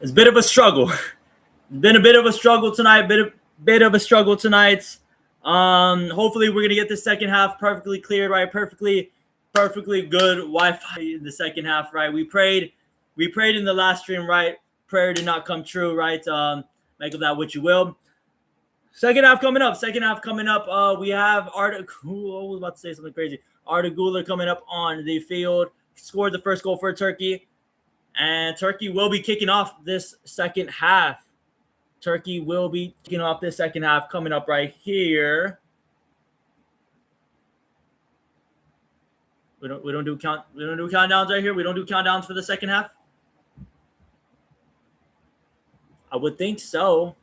It's a bit of a struggle. Been a bit of a struggle tonight. Bit of a struggle tonight. Hopefully we're gonna get the second half perfectly cleared, right? Perfectly good Wi-Fi in the second half, right? We prayed in the last stream, right? Prayer did not come true, right? Make of that what you will. Second half coming up. We have Arda. I was about to say something crazy. Arda Güler coming up on the field. Scored the first goal for Turkey. And Turkey will be kicking off this second half. Coming up right here. We don't do countdowns right here. We don't do countdowns for the second half. I would think so.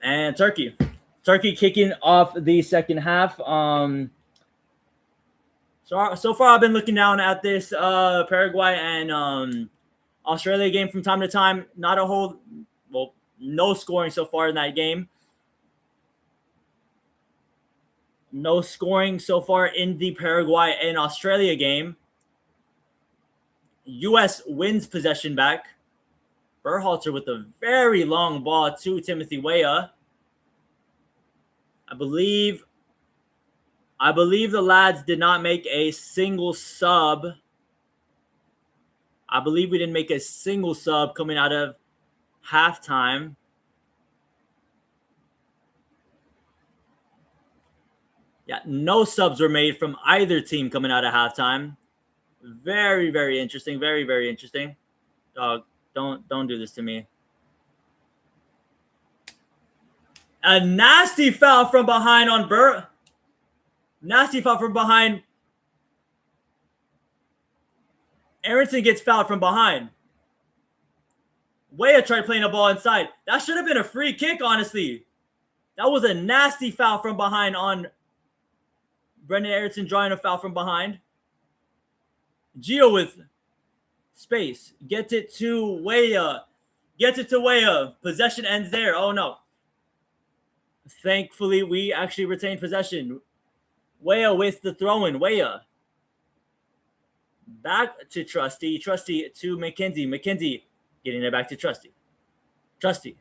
And Turkey kicking off the second half. So far I've been looking down at this Paraguay and Australia game from time to time. No scoring so far in that game. No scoring so far in the Paraguay and Australia game. U.S. wins possession back. Berhalter with a very long ball to Timothy Weah. I believe the lads did not make a single sub. I believe we didn't make a single sub coming out of halftime. Yeah, no subs were made from either team coming out of halftime. Very, very interesting. Very, very interesting. Dog, don't do this to me. A nasty foul from behind on Nasty foul from behind. Aronson gets fouled from behind. Weah tried playing a ball inside. That should have been a free kick, honestly. That was a nasty foul from behind on Brendan Aronson, drawing a foul from behind. Gio with space. Gets it to Weah. Possession ends there. Oh, no. Thankfully, we actually retained possession. Weah with the throw-in. Weah. Back to Trusty. Trusty to McKenzie. McKenzie getting it back to Trusty. Trusty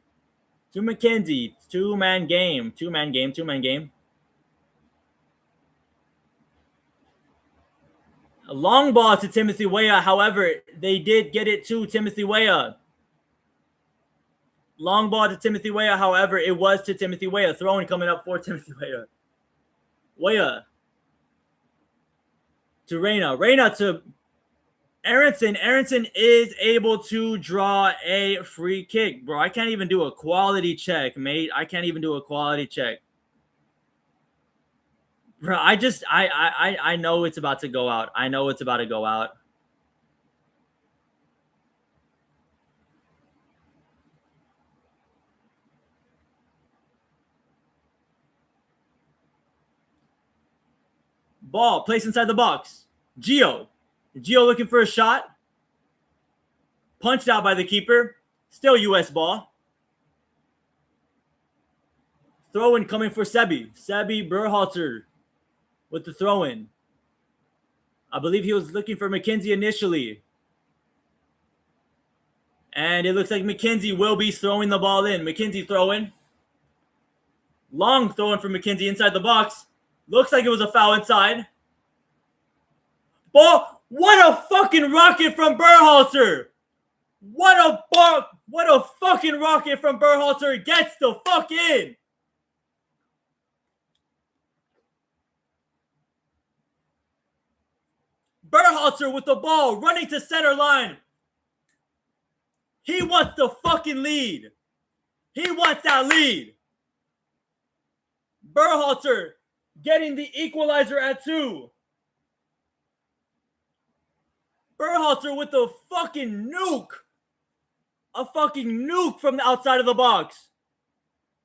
to McKenzie. Two-man game. A long ball to Timothy Weah. However, they did get it to Timothy Weah. Long ball to Timothy Weah. However, it was to Timothy Weah. Throwing coming up for Timothy Weah. Weah to Reyna. Reyna to Aronson. Aronson is able to draw a free kick. Bro, I can't even do a quality check, mate. Bro, I know it's about to go out. Ball placed inside the box. Gio looking for a shot. Punched out by the keeper. Still U.S. ball. Throw-in coming for Sebi. Berhalter with the throw-in. I believe he was looking for McKenzie initially. And it looks like McKenzie will be throwing the ball in. McKenzie throw-in. Long throw-in for McKenzie inside the box. Looks like it was a foul inside. Ball. What a fucking rocket from Berhalter. What a fucking rocket from Berhalter. Gets the fuck in. Berhalter with the ball running to center line. He wants the fucking lead. He wants that lead. Berhalter getting the equalizer at 2. Berhalter with the fucking nuke. A fucking nuke from the outside of the box.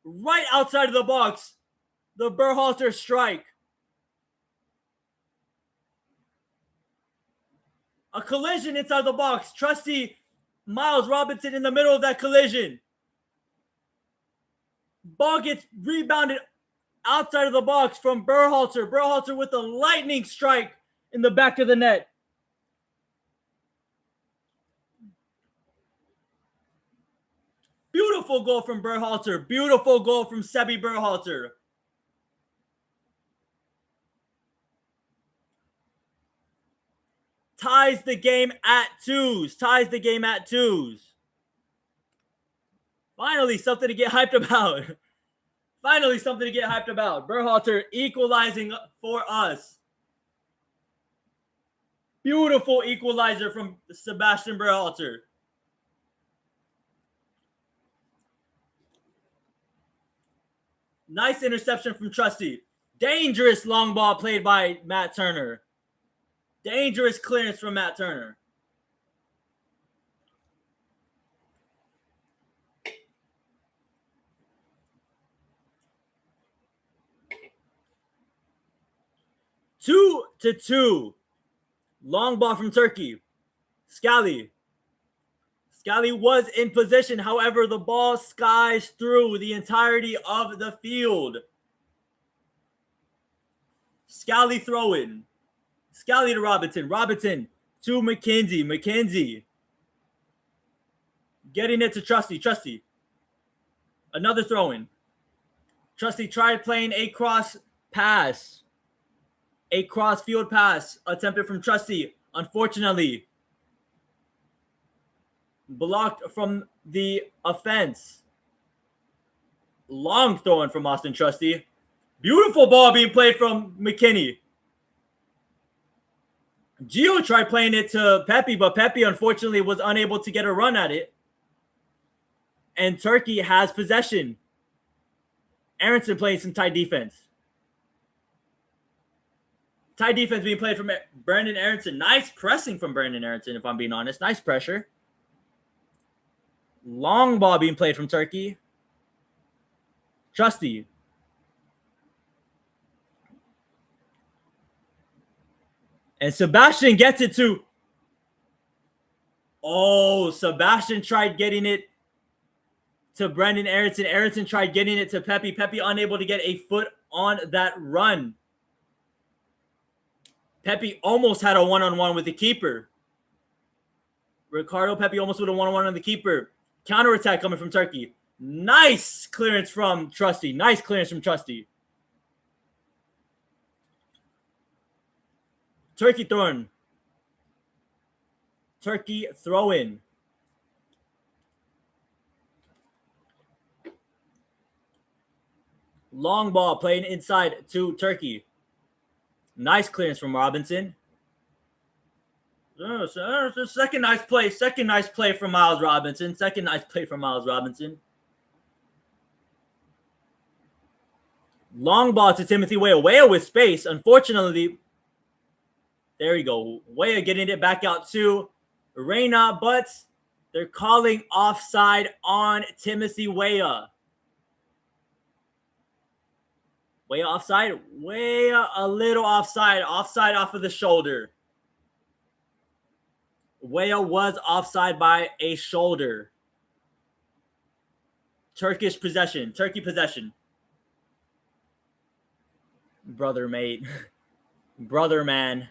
Right outside of the box. The Berhalter strike. A collision inside the box. Trusty Miles Robinson in the middle of that collision. Ball gets rebounded outside of the box from Berhalter. Berhalter with a lightning strike in the back of the net. Beautiful goal from Berhalter. Beautiful goal from Sebi Berhalter. Ties the game at 2s. Ties the game at 2s. Finally, something to get hyped about. Finally, something to get hyped about. Berhalter equalizing for us. Beautiful equalizer from Sebastian Berhalter. Nice interception from Trusty. Dangerous long ball played by Matt Turner. Dangerous clearance from Matt Turner. Two to two. Long ball from Turkey. Scally. Scally was in position. However, the ball skies through the entirety of the field. Scally throw in. Scally to Robinson. Robinson to McKenzie. McKenzie. Getting it to Trusty. Trusty. Another throw in. Trusty tried playing a cross pass. A cross field pass attempted from Trusty. Unfortunately, blocked from the offense. Long throw in from Austin Trusty. Beautiful ball being played from McKinney. Gio tried playing it to Pepe, but Pepe unfortunately was unable to get a run at it. And Turkey has possession. Aronson playing some tight defense. Tight defense being played from Brandon Aronson. Nice pressing from Brandon Aronson, if I'm being honest. Nice pressure. Long ball being played from Turkey. Trusty. And Sebastian gets it to... Oh, Sebastian tried getting it to Brandon Aronson. Aronson tried getting it to Pepe. Pepe unable to get a foot on that run. Pepe almost had a one-on-one with the keeper. Ricardo Pepe almost with a one-on-one on the keeper. Counterattack coming from Turkey. Nice clearance from Trusty. Nice clearance from Trusty. Turkey throw-in. Turkey throw-in. Long ball playing inside to Turkey. Nice clearance from Robinson. Second nice play. Second nice play from Miles Robinson. Second nice play from Miles Robinson. Long ball to Timothy Weah. Weah with space. Unfortunately, there you go. Weah getting it back out to Reyna, but they're calling offside on Timothy Weah. Weah offside. Weah a little offside. Offside off of the shoulder. Weah was offside by a shoulder. Turkish possession. Turkey possession. Brother, mate. Brother, man.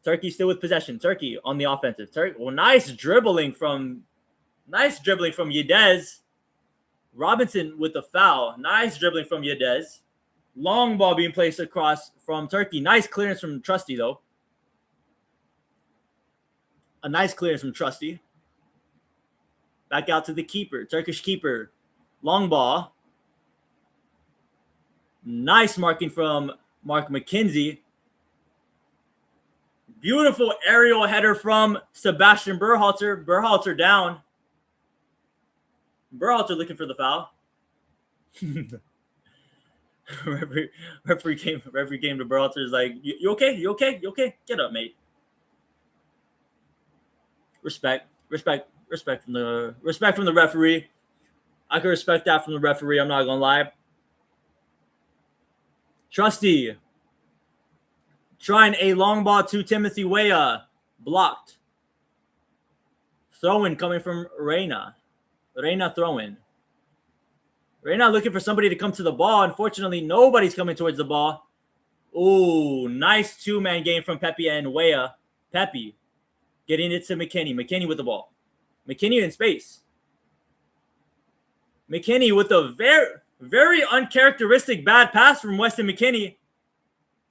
Turkey still with possession. Turkey on the offensive. Well, nice dribbling from Yedez. Robinson with the foul. Nice dribbling from Yedez. Long ball being placed across from Turkey. Nice clearance from Trusty, though. A nice clearance from Trusty. Back out to the keeper. Turkish keeper. Long ball. Nice marking from Mark McKenzie. Beautiful aerial header from Sebastian Berhalter. Berhalter down. Berhalter looking for the foul. referee came to Berhalter is like, you okay? You okay? You okay? Get up, mate. Respect from the referee. I can respect that from the referee. I'm not gonna lie. Trusty trying a long ball to Timothy Weah. Blocked. Throw-in coming from Reyna. Reyna throw-in. Reyna looking for somebody to come to the ball. Unfortunately, nobody's coming towards the ball. Ooh, nice two-man game from Pepe and Weah. Pepe getting it to McKinney. McKinney with the ball. McKinney in space. McKinney with a very uncharacteristic bad pass from Weston McKinney.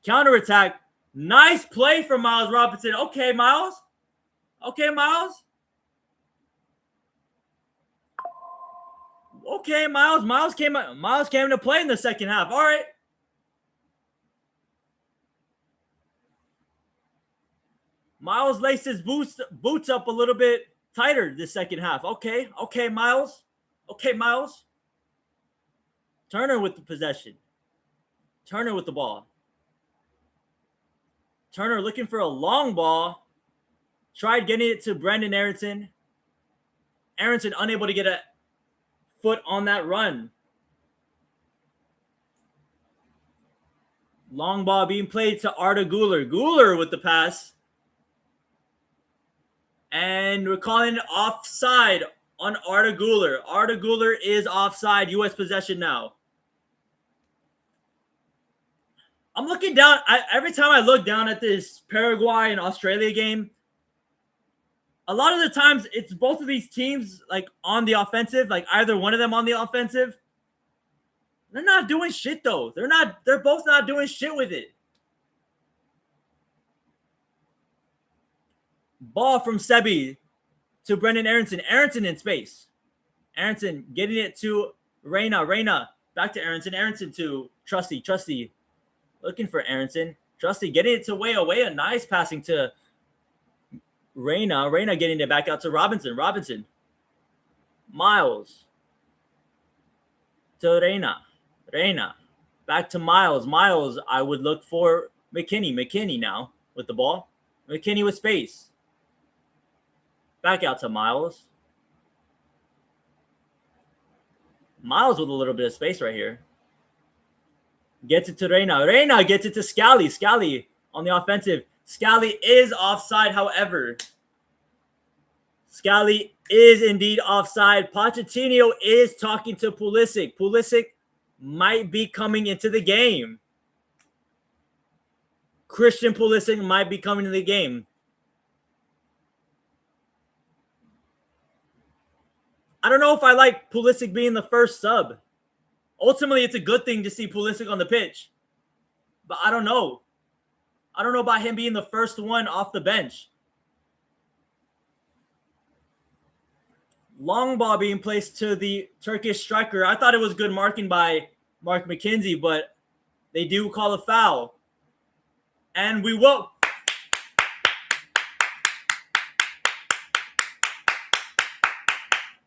Counterattack. Nice play from Miles Robinson. Okay, Miles. Okay, Miles. Okay, Miles. Miles came to play in the second half. All right. Miles laced his boots up a little bit tighter this second half. Okay. Okay, Miles. Okay, Miles. Turner with the possession. Turner with the ball. Turner looking for a long ball. Tried getting it to Brandon Aronson. Aronson unable to get a foot on that run. Long ball being played to Arda Guler. Guler with the pass. And we're calling it offside on Arda Guler. Arda Guler is offside. U.S. possession now. I'm looking down. Every time I look down at this Paraguay and Australia game, a lot of the times it's both of these teams like on the offensive, like either one of them on the offensive. They're not doing shit though. They're both not doing shit with it. Ball from Sebi to Brendan Aronson. Aronson in space. Aronson getting it to Reyna. Reyna back to Aronson. Aronson to Trusty. Trusty looking for Aronson. Trusty getting it to Weah. Nice passing to Reyna. Reyna getting it back out to Robinson. Robinson. Miles to Reyna. Reyna back to Miles. Miles, I would look for McKinney. McKinney now with the ball. McKinney with space. Back out to Miles. Miles with a little bit of space right here. Gets it to Reyna. Reyna gets it to Scally. Scally on the offensive. Scally is offside, however. Scally is indeed offside. Pochettino is talking to Pulisic. Pulisic might be coming into the game. Christian Pulisic might be coming to the game. I don't know if I like Pulisic being the first sub. Ultimately, it's a good thing to see Pulisic on the pitch. But I don't know. I don't know about him being the first one off the bench. Long ball being placed to the Turkish striker. I thought it was good marking by Mark McKenzie, but they do call a foul. And we will.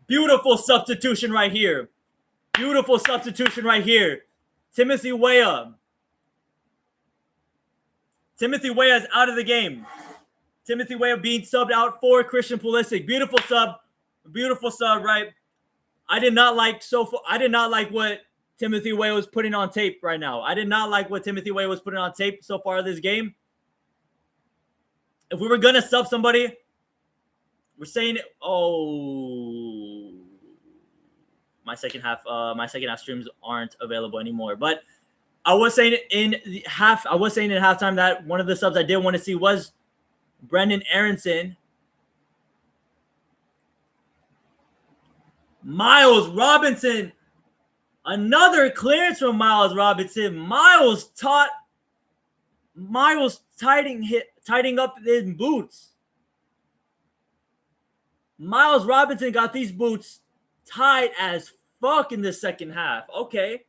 Beautiful substitution right here. Beautiful substitution right here. Timothy Weah. Timothy Weah is out of the game. Timothy Weah being subbed out for Christian Pulisic. Beautiful sub. Beautiful sub, right? I did not like what Timothy Weah was putting on tape right now. I did not like what Timothy Weah was putting on tape so far this game. If we were gonna sub somebody, we're saying, oh, my second half streams aren't available anymore. But I was saying in halftime that one of the subs I did want to see was Brendan Aronson. Miles Robinson. Another clearance from Miles Robinson. Miles tightening up his boots. Miles Robinson got these boots tight as fuck in the second half. Okay.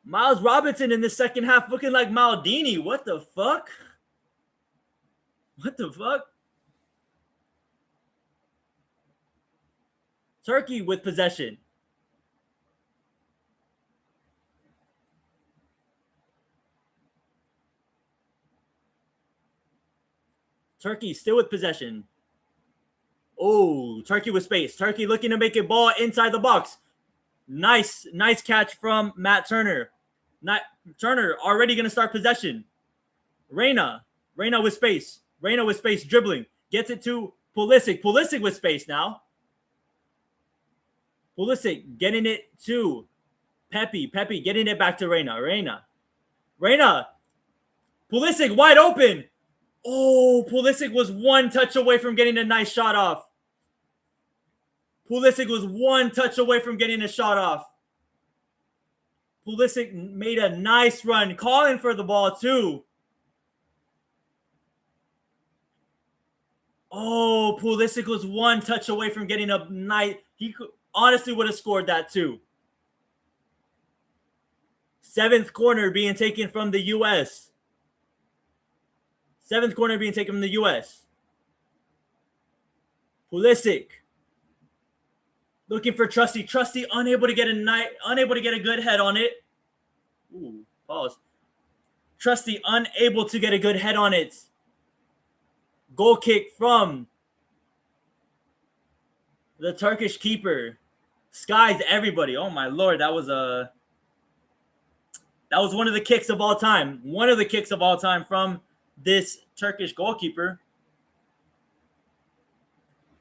Miles Robinson in the second half looking like Maldini. What the fuck? What the fuck? Turkey with possession. Turkey still with possession. Oh, Turkey with space. Turkey looking to make a ball inside the box. Nice catch from Matt Turner. Turner already going to start possession. Reyna with space. Reyna with space dribbling. Gets it to Pulisic. Pulisic with space now. Pulisic getting it to Pepe. Pepe getting it back to Reyna. Reyna. Pulisic wide open. Oh, Pulisic was one touch away from getting a nice shot off. Pulisic was one touch away from getting a shot off. Pulisic made a nice run, calling for the ball too. Oh, Pulisic was one touch away from getting a nice. He honestly would have scored that too. 7th corner being taken from the U.S. 7th corner being taken from the U.S. Pulisic looking for Trusty. Trusty unable to get a good head on it. Ooh, pause. Trusty unable to get a good head on it. Goal kick from the Turkish keeper. Skies everybody. Oh my lord, that was one of the kicks of all time. One of the kicks of all time from this Turkish goalkeeper.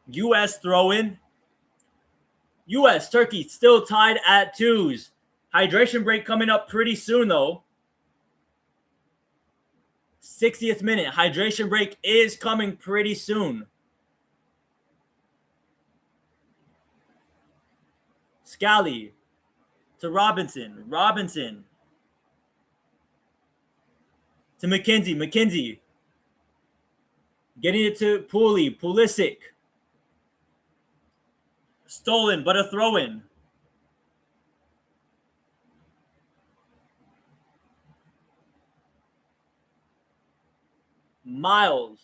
U.S. throw-in. U.S. Turkey still tied at 2s. Hydration break coming up pretty soon though. 60th minute. Hydration break is coming pretty soon. Scally to Robinson. Robinson to McKenzie. McKenzie getting it to Pulisic. Stolen, but a throw-in. Miles.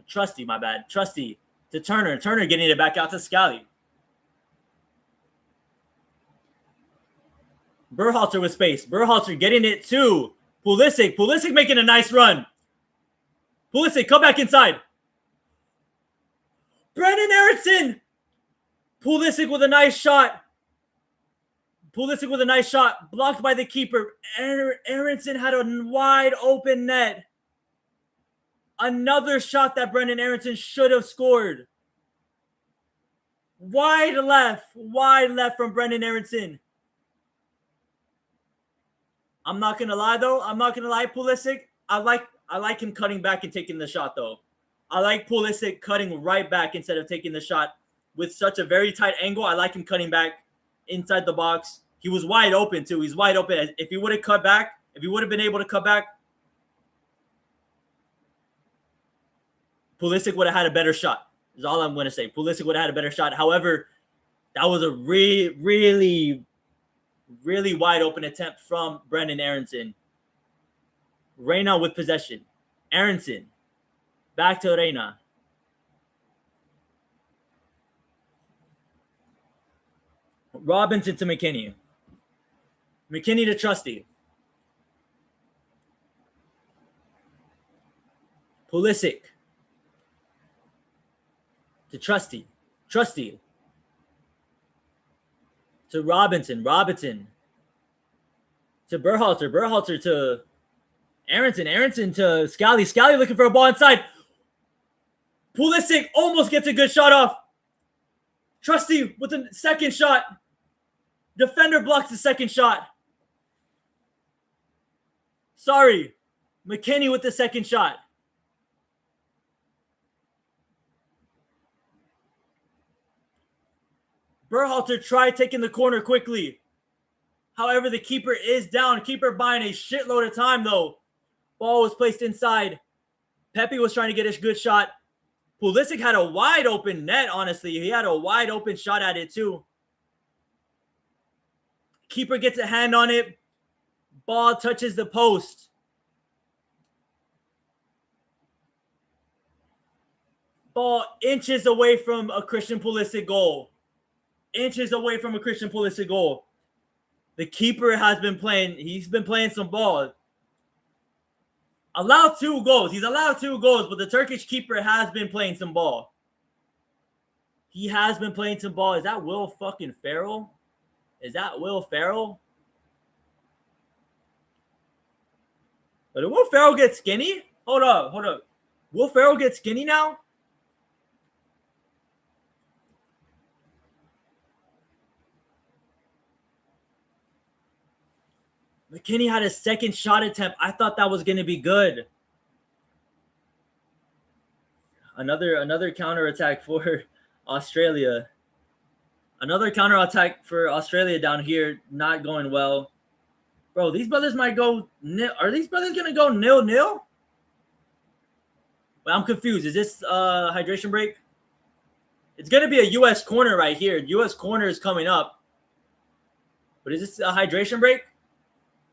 Trusty, my bad. Trusty to Turner. Turner getting it back out to Scally. Berhalter with space. Berhalter getting it to Pulisic. Pulisic making a nice run. Pulisic, come back inside. Brenden Aaronson. Pulisic with a nice shot. Pulisic with a nice shot. Blocked by the keeper. Aaronson had a wide open net. Another shot that Brenden Aaronson should have scored. Wide left from Brenden Aaronson. I'm not gonna lie though. Pulisic. I like him cutting back and taking the shot though. I like Pulisic cutting right back instead of taking the shot with such a very tight angle. I like him cutting back inside the box. He was wide open too. He's wide open. If he would have cut back, if he would have been able to cut back, Pulisic would have had a better shot. Is all I'm going to say. Pulisic would have had a better shot. However, that was a really wide open attempt from Brenden Aaronson. Reina with possession. Aaronson. Back to Reina. Robinson to McKinney. McKinney to Trusty. Pulisic. To Trusty. Trusty. To Robinson. Robinson. To Berhalter. Berhalter to Aaronson. Aaronson to Scally. Scally looking for a ball inside. Pulisic almost gets a good shot off. Trusty with the second shot. Defender blocks the second shot. Sorry. McKinney with the second shot. Berhalter tried taking the corner quickly. However, the keeper is down. Keeper buying a shitload of time, though. Ball was placed inside. Pepe was trying to get a good shot. Pulisic had a wide open net, honestly. He had a wide open shot at it, too. Keeper gets a hand on it. Ball touches the post. Ball inches away from a Christian Pulisic goal. Inches away from a Christian Pulisic goal. The keeper has been playing. He's been playing some ball. Allowed 2 goals. He's allowed 2 goals, but the Turkish keeper has been playing some ball. He has been playing some ball. Is that Will fucking Ferrell? Is that Will Ferrell? But did Will Ferrell get skinny? Hold up. Will Ferrell get skinny now? McKinney had a second shot attempt. I thought that was going to be good. Another counterattack for Australia. Another counterattack for Australia down here, not going well. Bro, these brothers might go nil. Are these brothers gonna go 0-0? But I'm confused. Is this hydration break? It's gonna be a US corner right here. US corner is coming up. But is this a hydration break?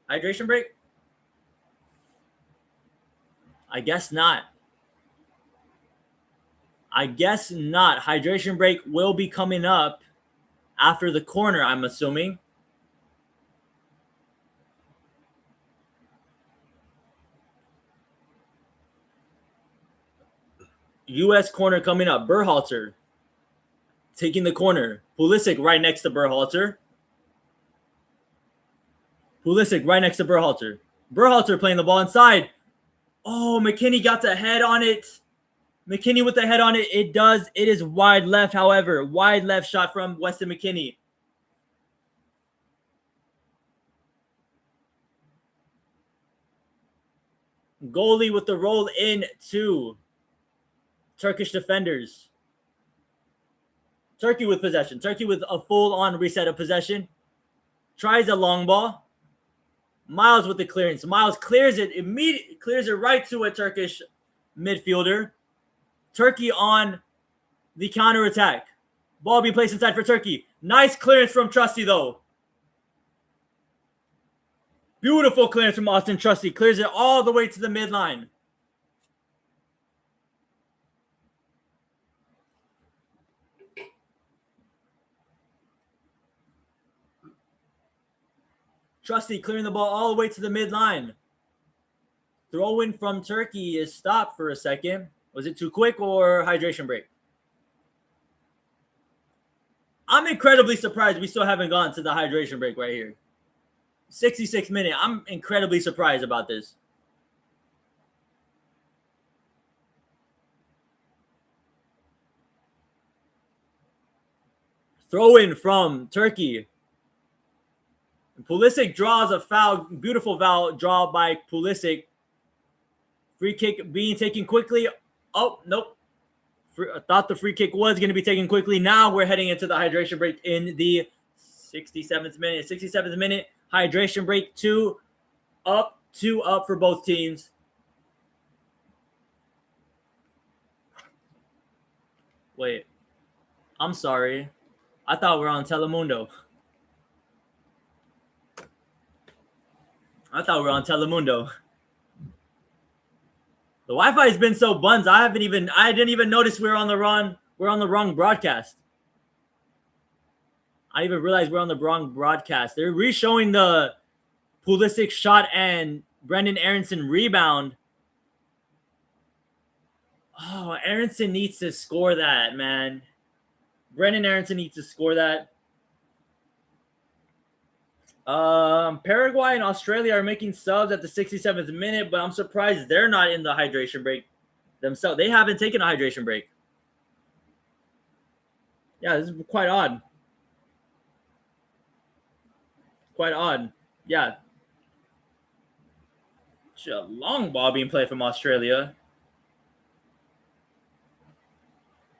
Hydration break? I guess not. I guess not. Hydration break will be coming up after the corner, I'm assuming. U.S. corner coming up. Berhalter taking the corner. Pulisic right next to Berhalter. Pulisic right next to Berhalter. Berhalter playing the ball inside. Oh, McKinney got the head on it. McKinney with the head on it. It is wide left, however. Wide left shot from Weston McKinney. Goalie with the roll in to Turkish defenders. Turkey with possession. Turkey with a full-on reset of possession. Tries a long ball. Miles with the clearance. Miles clears it immediately. Clears it right to a Turkish midfielder. Turkey on the counterattack. Ball being placed inside for Turkey. Nice clearance from Trusty, though. Beautiful clearance from Austin Trusty. Clears it all the way to the midline. Trusty clearing the ball all the way to the midline. Throw-in from Turkey is stopped for a second. Was it too quick or hydration break? I'm incredibly surprised we still haven't gone to the hydration break right here. 66 minute. I'm incredibly surprised about this. Throw-in from Turkey. Pulisic draws a foul. Beautiful foul draw by Pulisic. Free kick being taken quickly. Oh, nope. I thought the free kick was going to be taken quickly. Now we're heading into the hydration break in the 67th minute. 67th minute. Hydration break. 2 up for both teams. Wait. I'm sorry. I thought we were on Telemundo. The Wi-Fi has been so buns. I didn't even notice we're on the wrong broadcast. I didn't even realize we're on the wrong broadcast. They're re-showing the Pulisic shot and Brendan Aronson rebound. Oh, Aronson needs to score that, man. Brendan Aronson needs to score that. Paraguay and Australia are making subs at the 67th minute, but I'm surprised they're not in the hydration break themselves. They haven't taken a hydration break. Yeah, this is quite odd. Yeah. A long ball being played from Australia.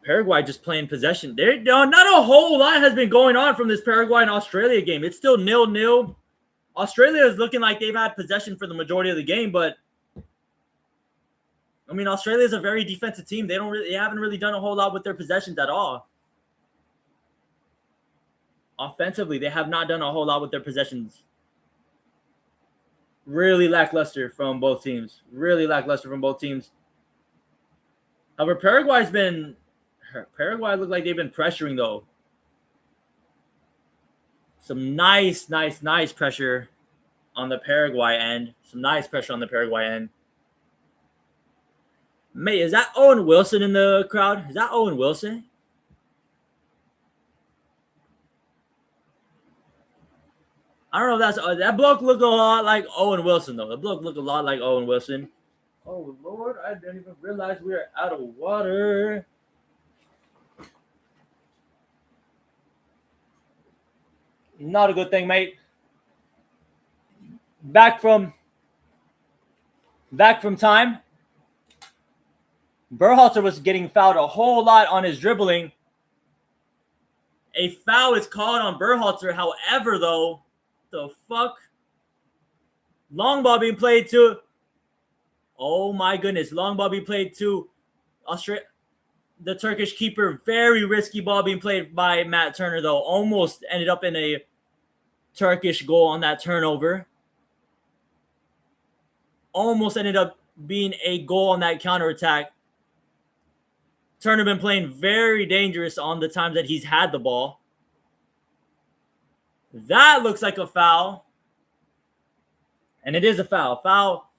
Paraguay just playing possession. Not a whole lot has been going on from this Paraguay and Australia game. It's still 0-0. Australia is looking like they've had possession for the majority of the game, but I mean, Australia is a very defensive team. They haven't really done a whole lot with their possessions at all. Offensively, they have not done a whole lot with their possessions. Really lackluster from both teams. However, Paraguay look like they've been pressuring, though. Some nice pressure on the Paraguay end. Mate, is that Owen Wilson in the crowd? Is that Owen Wilson? I don't know if that's that bloke look a lot like Owen Wilson, though. Oh, Lord, I didn't even realize we were out of water. Not a good thing, mate. Back from time. Berhalter was getting fouled a whole lot on his dribbling. A foul is called on Berhalter. However, though, the fuck? Long ball being played to... Oh my goodness. Long ball being played to the Turkish keeper. Very risky ball being played by Matt Turner, though. Almost ended up in a Turkish goal on that turnover. Almost ended up being a goal on that counterattack. Turner been playing very dangerous on the times that he's had the ball. That looks like a foul. And it is a foul. Foul.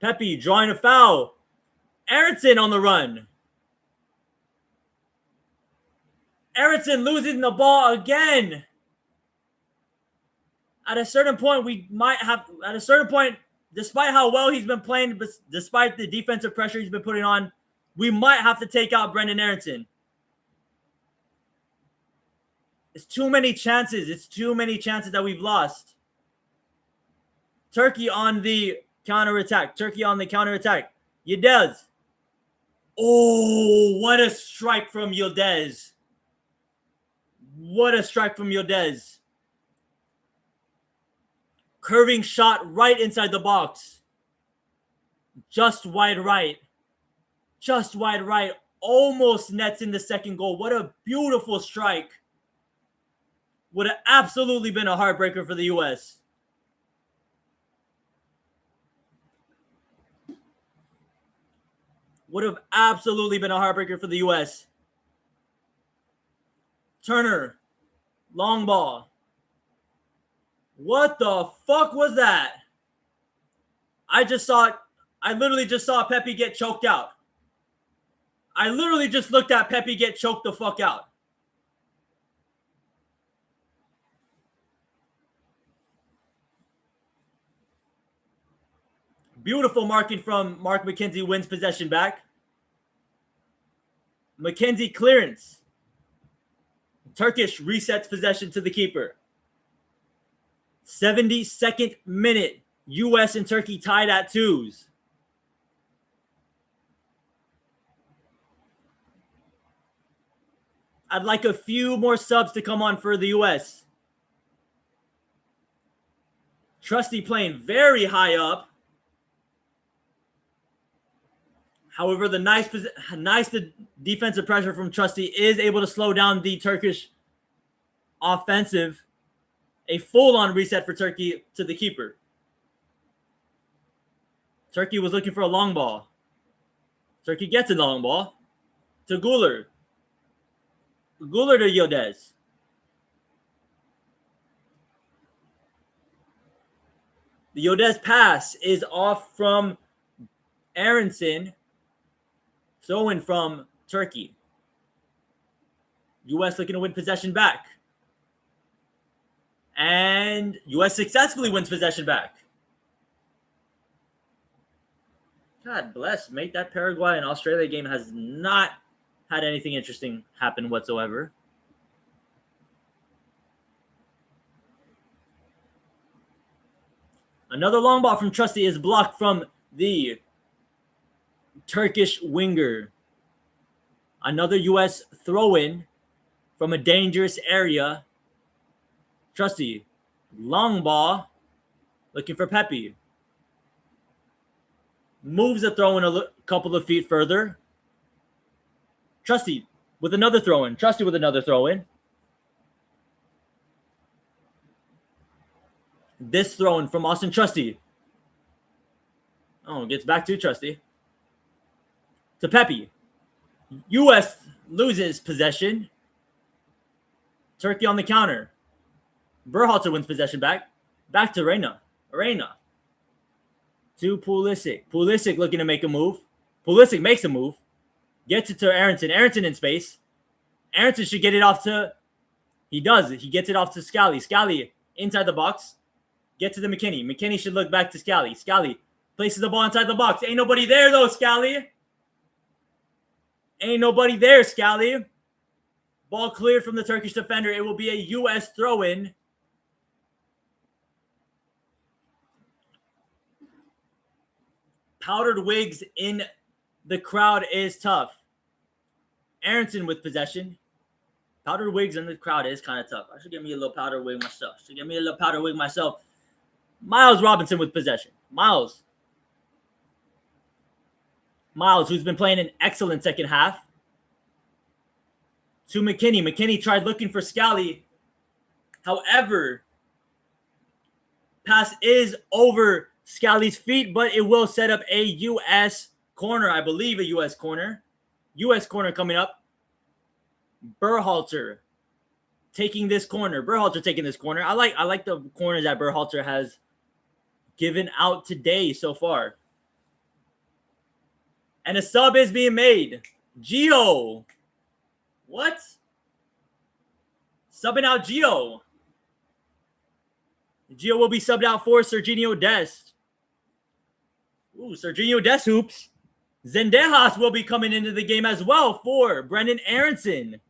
Pepe drawing a foul. Aronson on the run. Aronson losing the ball again. At a certain point, despite how well he's been playing, despite the defensive pressure he's been putting on, we might have to take out Brendan Aronson. It's too many chances. It's too many chances that we've lost. Turkey on the counterattack. Turkey on the counterattack. Yıldız. Oh, what a strike from Yıldız. What a strike from Yıldız. Curving shot right inside the box. Just wide right. Just wide right. Almost nets in the second goal. What a beautiful strike. Would have absolutely been a heartbreaker for the U.S. Would have absolutely been a heartbreaker for the U.S. Turner. Long ball. What the fuck was that? I literally just saw Pepe get choked out. I literally just looked at Pepe get choked the fuck out. Beautiful marking from Mark McKenzie, wins possession back. McKenzie clearance. Turkish resets possession to the keeper. 72nd minute. U.S. and Turkey tied at 2s. I'd like a few more subs to come on for the U.S. Trusty playing very high up. However, the nice defensive pressure from Trusty is able to slow down the Turkish offensive. A full-on reset for Turkey to the keeper. Turkey was looking for a long ball. Turkey gets a long ball to Guler. Guler to Yıldız. The Yıldız pass is off from Aronson. Throw-in from Turkey. U.S. looking to win possession back. And U.S. successfully wins possession back. God bless, mate. That Paraguay and Australia game has not had anything interesting happen whatsoever. Another long ball from Trusty is blocked from the Turkish winger. Another U.S. throw-in from a dangerous area. Trusty, long ball, looking for Pepe. Moves the throw-in a couple of feet further. Trusty with another throw-in. Trusty with another throw-in. This throw-in from Austin Trusty. Oh, gets back to Trusty. To Pepe. U.S. loses possession. Turkey on the counter. Berhalter wins possession back. Back to Reyna. To Pulisic. Pulisic looking to make a move. Pulisic makes a move. Gets it to Aronson. Aronson in space. Aronson should get it off to... He does. He gets it off to Scally. Scally inside the box. Get to the McKinney. McKinney should look back to Scally. Scally places the ball inside the box. Ain't nobody there, though, Scally. Ain't nobody there, Scally. Ball cleared from the Turkish defender. It will be a U.S. throw-in. Powdered wigs in The crowd is tough. Aronson with possession. Powdered wigs in the crowd is kind of tough. I should get me a little powdered wig myself. Miles Robinson with possession. Miles, who's been playing an excellent second half. To McKinney. McKinney tried looking for Scally. However, pass is over Scally's feet, but it will set up a U.S. corner. I believe a U.S. corner. U.S. corner coming up. Berhalter taking this corner. I like the corners that Berhalter has given out today so far. And a sub is being made. Gio. What? Subbing out Gio. Gio will be subbed out for Serginho Dest. Ooh, Serginho Dest hoops. Zendejas will be coming into the game as well for Brendan Aronson.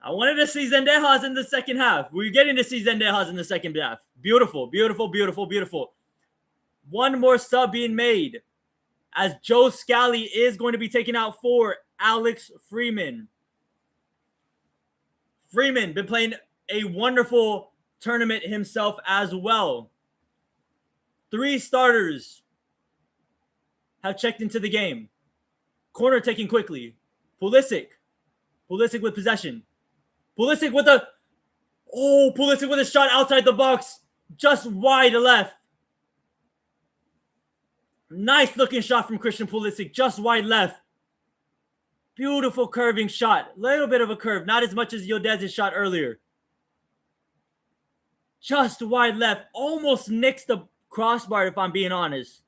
I wanted to see Zendejas in the second half. We're getting to see Zendejas in the second half. Beautiful. One more sub being made as Joe Scally is going to be taken out for Alex Freeman. Freeman been playing a wonderful tournament himself as well. 3 starters have checked into the game. Corner taken quickly. Pulisic with possession. Pulisic with a shot outside the box, just wide left. Nice looking shot from Christian Pulisic, just wide left. Beautiful curving shot. Little bit of a curve, not as much as Yildez's shot earlier. Just wide left, almost nicks the crossbar if I'm being honest.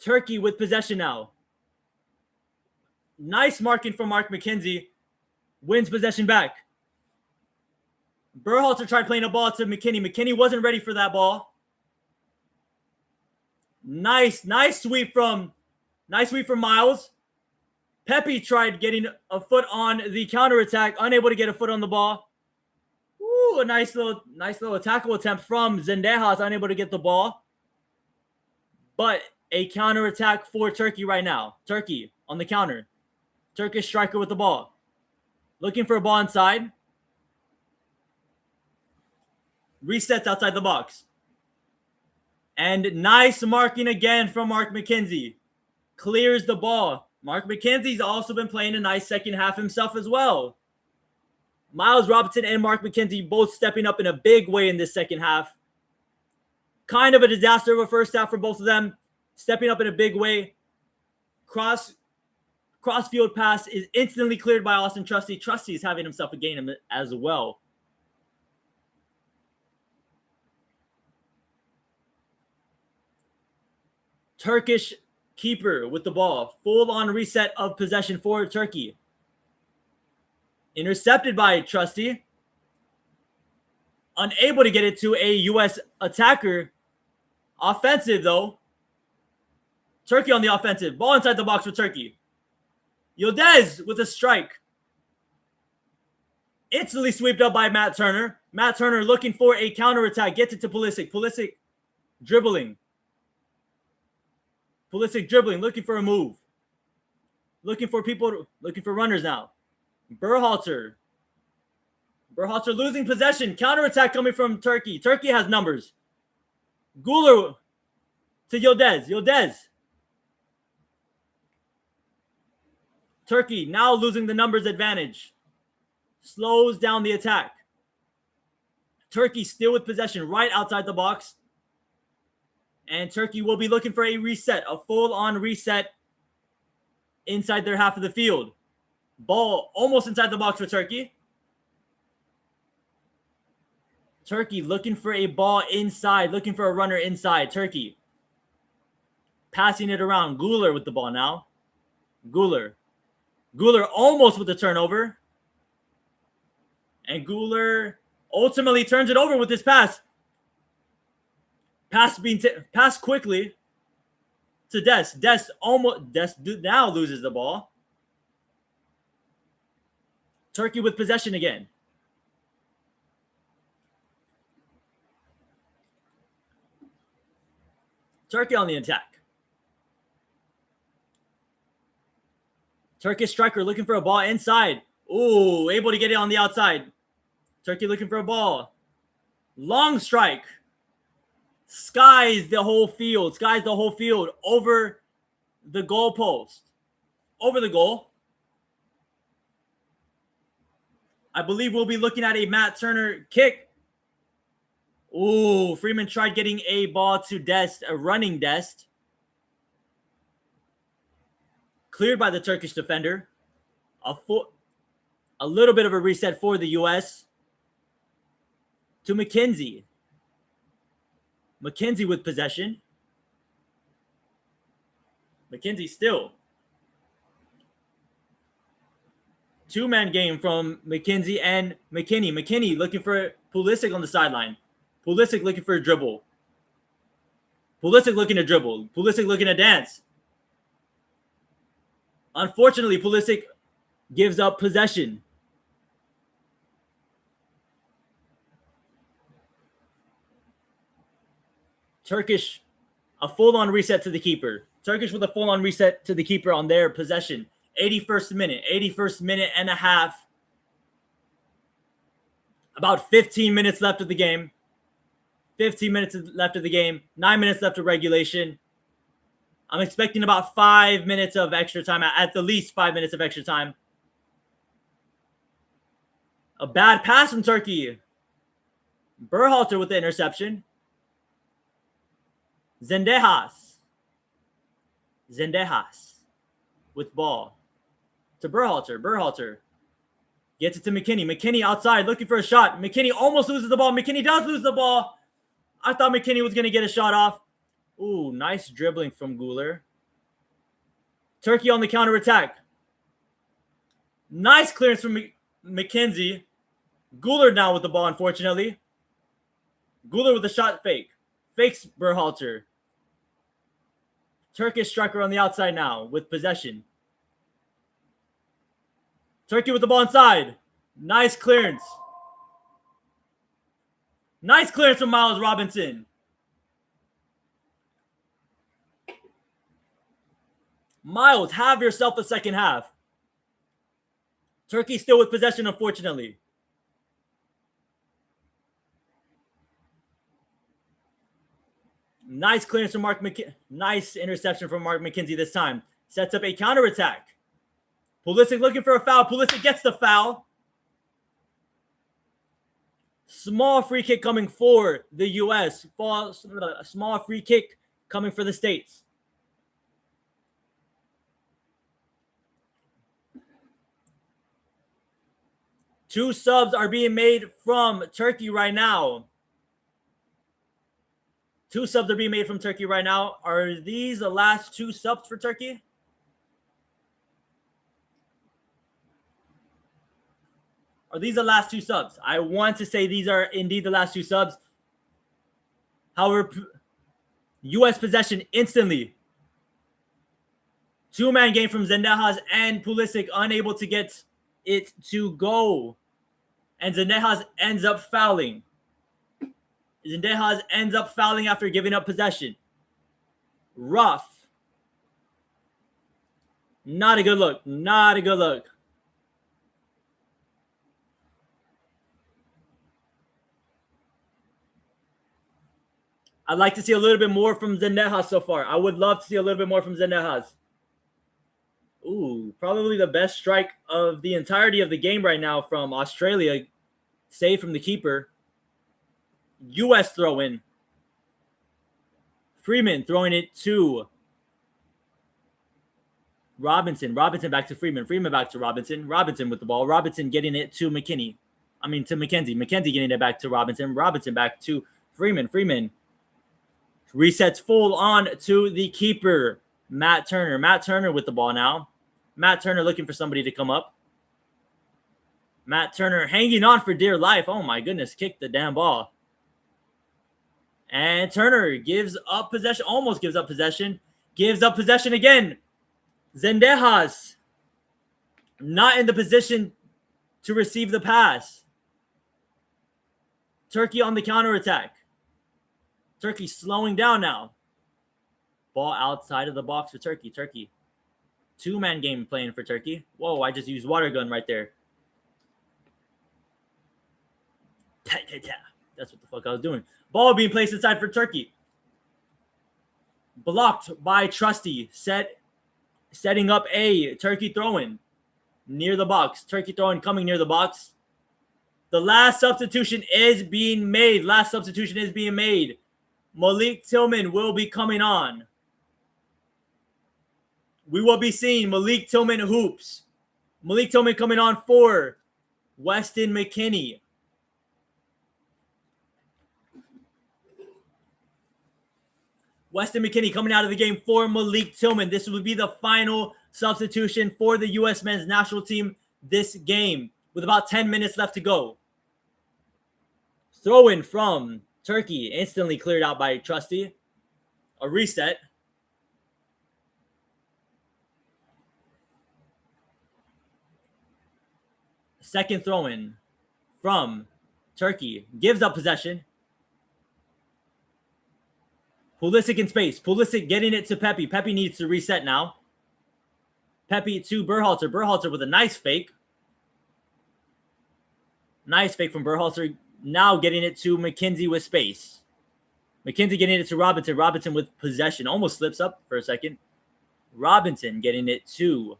Turkey with possession now. Nice marking from Mark McKenzie. Wins possession back. Berhalter tried playing a ball to McKinney. McKinney wasn't ready for that ball. Nice sweep from Miles. Pepe tried getting a foot on the counterattack, unable to get a foot on the ball. Ooh, a nice little tackle attempt from Zendejas, unable to get the ball. But a counterattack for Turkey right now. Turkey on the counter. Turkish striker with the ball. Looking for a ball inside. Resets outside the box. And nice marking again from Mark McKenzie. Clears the ball. Mark McKenzie's also been playing a nice second half himself as well. Miles Robinson and Mark McKenzie both stepping up in a big way in this second half. Kind of a disaster of a first half for both of them. Stepping up in a big way. Crossfield pass is instantly cleared by Austin Trusty. Trusty is having himself a game as well. Turkish keeper with the ball. Full-on reset of possession for Turkey. Intercepted by Trusty. Unable to get it to a U.S. attacker. Offensive, though. Turkey on the offensive. Ball inside the box for Turkey. Yildez with a strike. Instantly swept up by Matt Turner. Matt Turner looking for a counterattack. Gets it to Pulisic. Pulisic dribbling. Looking for a move. Looking for runners now. Berhalter losing possession. Counterattack coming from Turkey. Turkey has numbers. Guler to Yildez. Turkey now losing the numbers advantage. Slows down the attack. Turkey still with possession right outside the box. And Turkey will be looking for a reset, a full-on reset inside their half of the field. Ball almost inside the box for Turkey. Turkey looking for a ball inside, looking for a runner inside. Turkey passing it around. Guler with the ball now. Guler almost with the turnover. And Guler ultimately turns it over with this pass. Pass quickly to Dest. Dest now loses the ball. Turkey with possession again. Turkey on the attack. Turkish striker looking for a ball inside. Ooh, able to get it on the outside. Turkey looking for a ball. Long strike. Skies the whole field. Skies the whole field over the goalpost. Over the goal. I believe we'll be looking at a Matt Turner kick. Ooh, Freeman tried getting a ball to Dest, a running Dest. Cleared by the Turkish defender. A little bit of a reset for the U.S. To McKenzie. McKenzie with possession. McKenzie still. Two-man game from McKenzie and McKinney. McKinney looking for Pulisic on the sideline. Pulisic looking for a dribble. Pulisic looking to dribble. Pulisic looking to dance. Unfortunately, Pulisic gives up possession. Turkish, a full-on reset to the keeper. Turkish with a full-on reset to the keeper on their possession. 81st minute and a half. About 15 minutes left of the game. 15 minutes left of the game. 9 minutes left of regulation. I'm expecting about 5 minutes of extra time, at the least 5 minutes of extra time. A bad pass from Turkey. Berhalter with the interception. Zendejas with ball to Berhalter. Berhalter gets it to McKinney. McKinney outside looking for a shot. McKinney almost loses the ball. McKinney does lose the ball. I thought McKinney was going to get a shot off. Ooh, nice dribbling from Guler. Turkey on the counterattack. Nice clearance from McKenzie. Guler now with the ball, unfortunately. Guler with a shot fake. Fakes Berhalter. Turkish striker on the outside now with possession. Turkey with the ball inside. Nice clearance. Nice clearance from Miles Robinson. Miles, have yourself a second half. Turkey still with possession, unfortunately. Nice clearance from Nice interception from Mark McKenzie this time. Sets up a counterattack. Pulisic looking for a foul. Pulisic gets the foul. Small free kick coming for the U.S. A small free kick coming for the States. Two subs are being made from Turkey right now. Two subs are being made from Turkey right now. Are these the last two subs for Turkey? Are these the last two subs? I want to say these are indeed the last two subs. However, U.S. possession instantly. Two-man game from Zendejas and Pulisic, unable to get it to go. And Zendejas ends up fouling. Zendejas ends up fouling after giving up possession. Rough. Not a good look. Not a good look. I'd like to see a little bit more from Zendejas so far. I would love to see a little bit more from Zendejas. Ooh, probably the best strike of the entirety of the game right now from Australia. Save from the keeper. U.S. throw in. Freeman throwing it to Robinson. Robinson back to Freeman. Freeman back to Robinson. Robinson with the ball. Robinson getting it to McKenzie. McKenzie getting it back to Robinson. Robinson back to Freeman. Freeman resets full on to the keeper, Matt Turner. Matt Turner with the ball now. Matt Turner looking for somebody to come up. Matt Turner hanging on for dear life. Oh my goodness, kicked the damn ball. And Turner gives up possession, almost gives up possession. Gives up possession again. Zendejas not in the position to receive the pass. Turkey on the counterattack. Turkey slowing down now. Ball outside of the box for Turkey. Turkey. Two-man game playing for Turkey. Whoa, I just used water gun right there. That's what the fuck I was doing. Ball being placed inside for Turkey. Blocked by Trusty. Setting up a Turkey throw-in near the box. Turkey throw-in coming near the box. The last substitution is being made. Malik Tillman will be coming on. We will be seeing Malik Tillman hoops. Malik Tillman coming on for Weston McKennie. Weston McKennie coming out of the game for Malik Tillman. This will be the final substitution for the U.S. men's national team this game with about 10 minutes left to go. Throw in from Turkey, instantly cleared out by Trusty. A reset. Second throw in from Turkey. Gives up possession. Pulisic in space. Pulisic getting it to Pepe. Pepe needs to reset now. Pepe to Berhalter. Berhalter with a nice fake. Nice fake from Berhalter. Now getting it to McKenzie with space. McKenzie getting it to Robinson. Robinson with possession. Almost slips up for a second. Robinson getting it to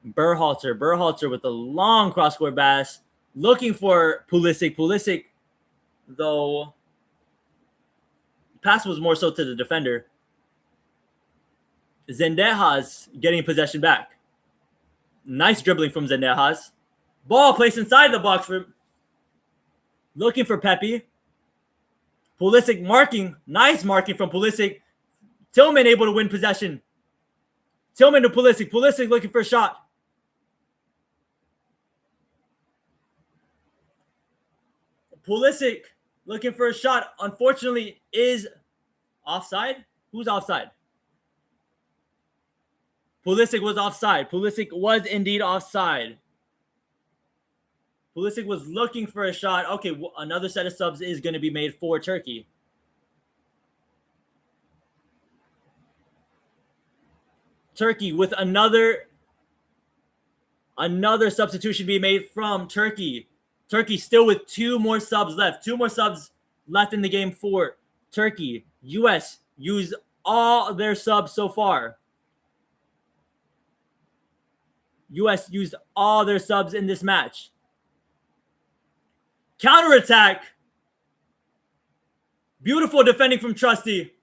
Berhalter. Berhalter with a long cross-court pass. Looking for Pulisic. Pulisic, though, pass was more so to the defender. Zendejas getting possession back. Nice dribbling from Zendejas. Ball placed inside the box for looking for Pepe. Pulisic marking. Nice marking from Pulisic. Tillman able to win possession. Tillman to Pulisic. Pulisic looking for a shot. Pulisic looking for a shot. Unfortunately, is offside. Who's offside? Pulisic was offside. Pulisic was indeed offside. Pulisic was looking for a shot. Okay, another set of subs is going to be made for Turkey. Turkey with another substitution being made from Turkey. Turkey still with two more subs left. Two more subs left in the game for Turkey. U.S. used all their subs so far. U.S. used all their subs in this match. Counterattack. Beautiful defending from Trusty.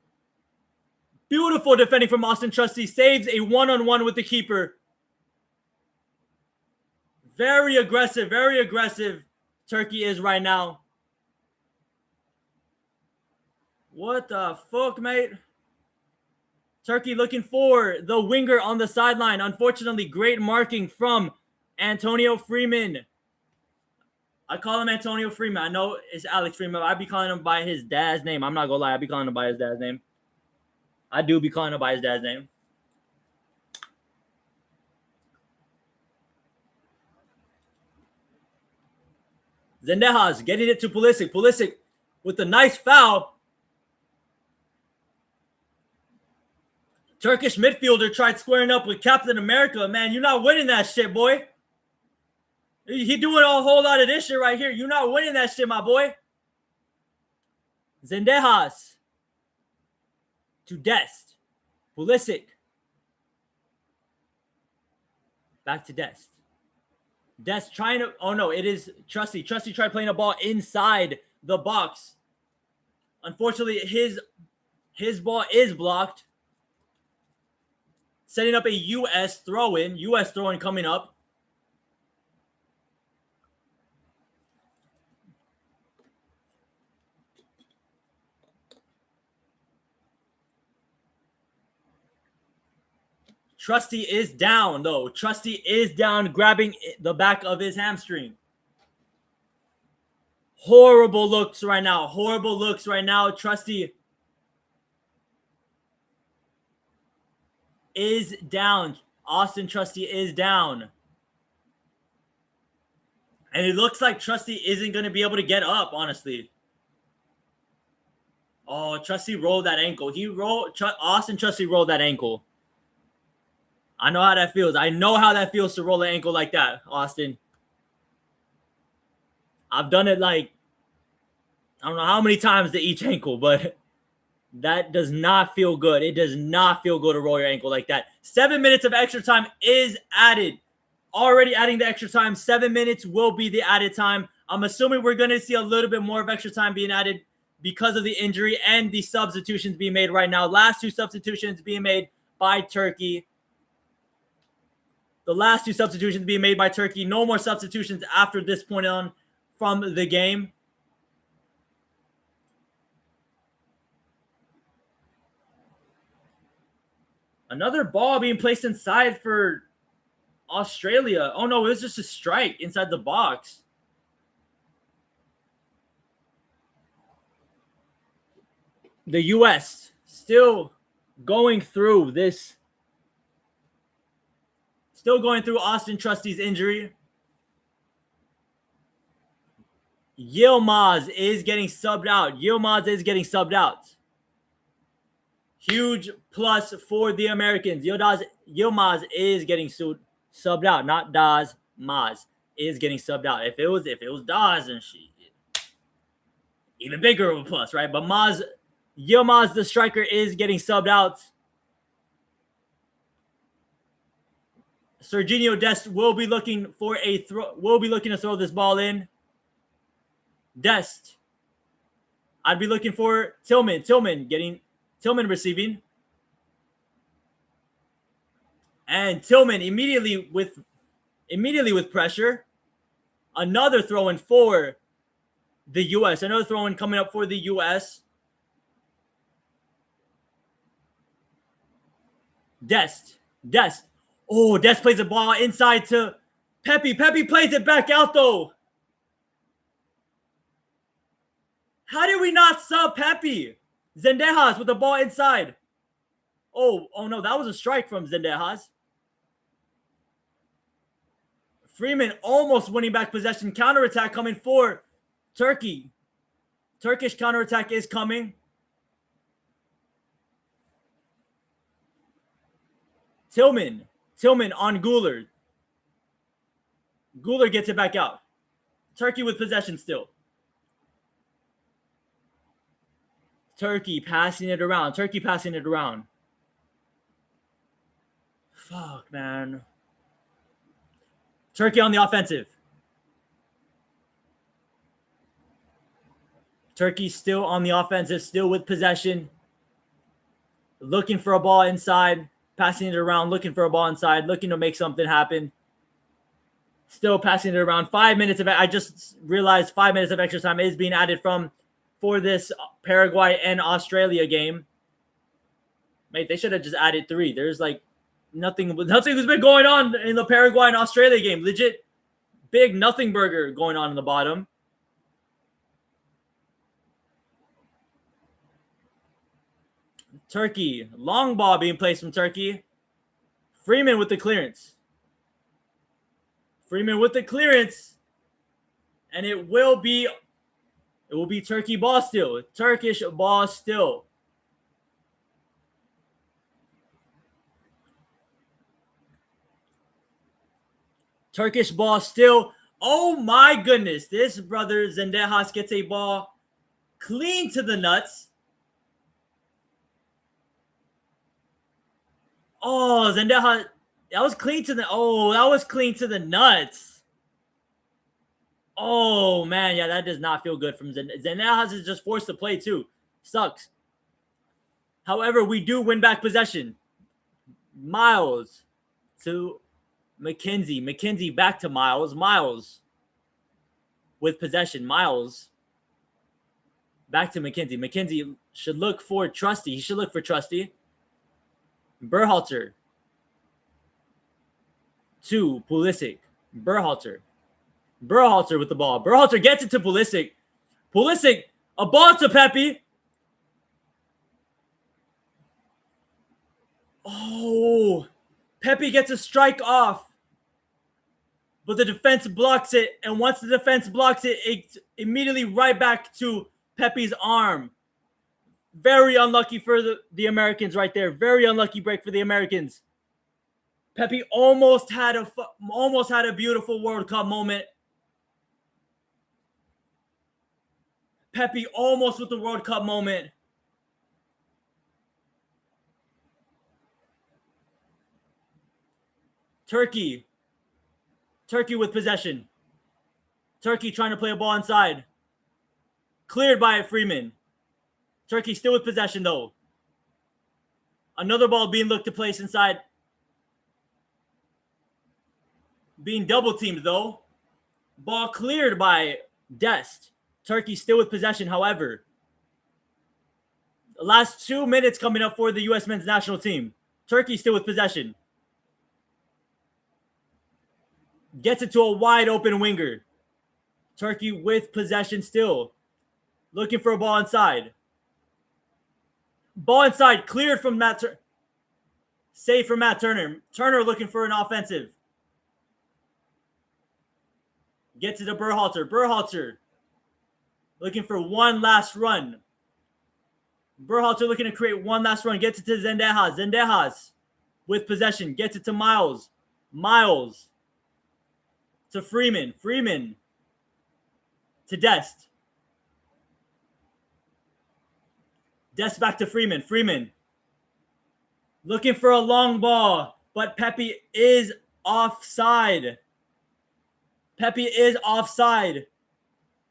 Beautiful defending from Austin Trusty. Saves a one-on-one with the keeper. Very aggressive Turkey is right now. What the fuck, mate? Turkey looking for the winger on the sideline. Unfortunately, great marking from Antonio Freeman. I call him Antonio Freeman. I know it's Alex Freeman, but I be calling him by his dad's name. I'm not gonna lie, I be calling him by his dad's name. I do be calling him by his dad's name. Zendejas getting it to Pulisic. Pulisic with a nice foul. Turkish midfielder tried squaring up with Captain America. Man, you're not winning that shit, boy. He doing a whole lot of this shit right here. You're not winning that shit, my boy. Zendejas to Dest. Pulisic. Back to Dest. Dest trying to... Oh, no. It is Trusty. Trusty tried playing a ball inside the box. Unfortunately, his ball is blocked. Setting up a U.S. throw-in. U.S. throw-in coming up. Trusty is down, though. Trusty is down, grabbing the back of his hamstring. Horrible looks right now. Horrible looks right now. Trusty is down. Austin Trusty is down. And it looks like Trusty isn't going to be able to get up, honestly. Oh, Trusty rolled that ankle. Austin Trusty rolled that ankle. I know how that feels. I know how that feels to roll an ankle like that, Austin. I've done it like, I don't know how many times to each ankle, but that does not feel good. It does not feel good to roll your ankle like that. 7 minutes of extra time is added. Already adding the extra time. 7 minutes will be the added time. I'm assuming we're going to see a little bit more of extra time being added because of the injury and the substitutions being made right now. Last two substitutions being made by Turkey. The last two substitutions being made by Turkey. No more substitutions after this point on from the game. Another ball being placed inside for Australia. Oh, no, it was just a strike inside the box. The U.S. still going through this. Still going through Austin Trusty's injury. Yilmaz is getting subbed out. Yilmaz is getting subbed out. Huge plus for the Americans. Yilmaz is getting subbed out. Not Daz. Maz is getting subbed out. If it was Daz and she, even bigger of a plus, right? But Yilmaz, the striker, is getting subbed out. Serginho Dest will be looking for a throw. Will be looking to throw this ball in. Dest. I'd be looking for Tillman. Tillman receiving. And Tillman immediately with pressure. Another throw in for the U.S. Another throw in coming up for the U.S. Dest. Oh, Dest plays the ball inside to Pepe. Pepe plays it back out though. How did we not sub Pepe? Zendejas with the ball inside. Oh no, that was a strike from Zendejas. Freeman almost winning back possession. Counterattack coming for Turkey. Turkish counterattack is coming. Tillman on Guler. Guler gets it back out. Turkey with possession still. Turkey passing it around. Fuck, man. Turkey on the offensive. Turkey still on the offensive, still with possession. Looking for a ball inside. Passing it around, looking for a ball inside, looking to make something happen. Still passing it around. 5 minutes of I just realized 5 minutes of extra time is being added for this Paraguay and Australia game. Mate, they should have just added 3. There's like nothing has been going on in the Paraguay and Australia game. Legit big nothing burger going on in the bottom. Turkey, long ball being placed from Turkey. Freeman with the clearance. And it will be Turkey ball still. Turkish ball still. Turkish ball still. Oh my goodness. This brother Zendejas gets a ball clean to the nuts. Oh, Zendejas. That was clean to the nuts. Oh, man. Yeah, that does not feel good from Zendejas is just forced to play, too. Sucks. However, we do win back possession. Miles to McKenzie. McKenzie back to Miles. Miles with possession. Miles back to McKenzie. McKenzie should look for Trusty. He should look for Trusty. Berhalter to Pulisic. Berhalter with the ball. Berhalter gets it to Pulisic. Pulisic, a ball to Pepe. Oh, Pepe gets a strike off, but the defense blocks it. And once the defense blocks it, it's immediately right back to Pepe's arm. Very unlucky for the Americans right there. Very unlucky break for the Americans. Pepe almost had a beautiful World Cup moment. Pepe almost with the World Cup moment. Turkey with possession. Turkey trying to play a ball inside. Cleared by Freeman. Turkey still with possession though. Another ball being looked to place inside. Being double teamed though. Ball cleared by Dest. Turkey still with possession, however. The last 2 minutes coming up for the U.S. men's national team. Turkey still with possession. Gets it to a wide open winger. Turkey with possession still. Looking for a ball inside. Ball inside, cleared from Matt Turner. Save for Matt Turner. Turner looking for an offensive. Gets it to Berhalter. Berhalter looking for one last run. Berhalter looking to create one last run. Gets it to Zendejas. Zendejas with possession. Gets it to Miles. Miles to Freeman. Freeman to Dest. Dest back to Freeman. Freeman looking for a long ball, but Pepe is offside. Pepe is offside.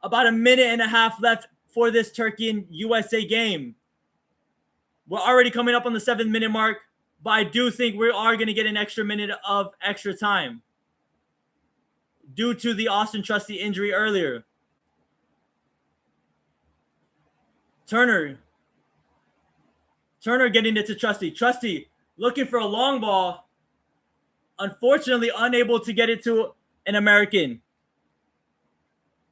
About a minute and a half left for this Turkey and USA game. We're already coming up on the 7-minute mark, but I do think we are going to get an extra minute of extra time due to the Austin Trusty injury earlier. Turner getting it to Trusty. Trusty looking for a long ball. Unfortunately, unable to get it to an American.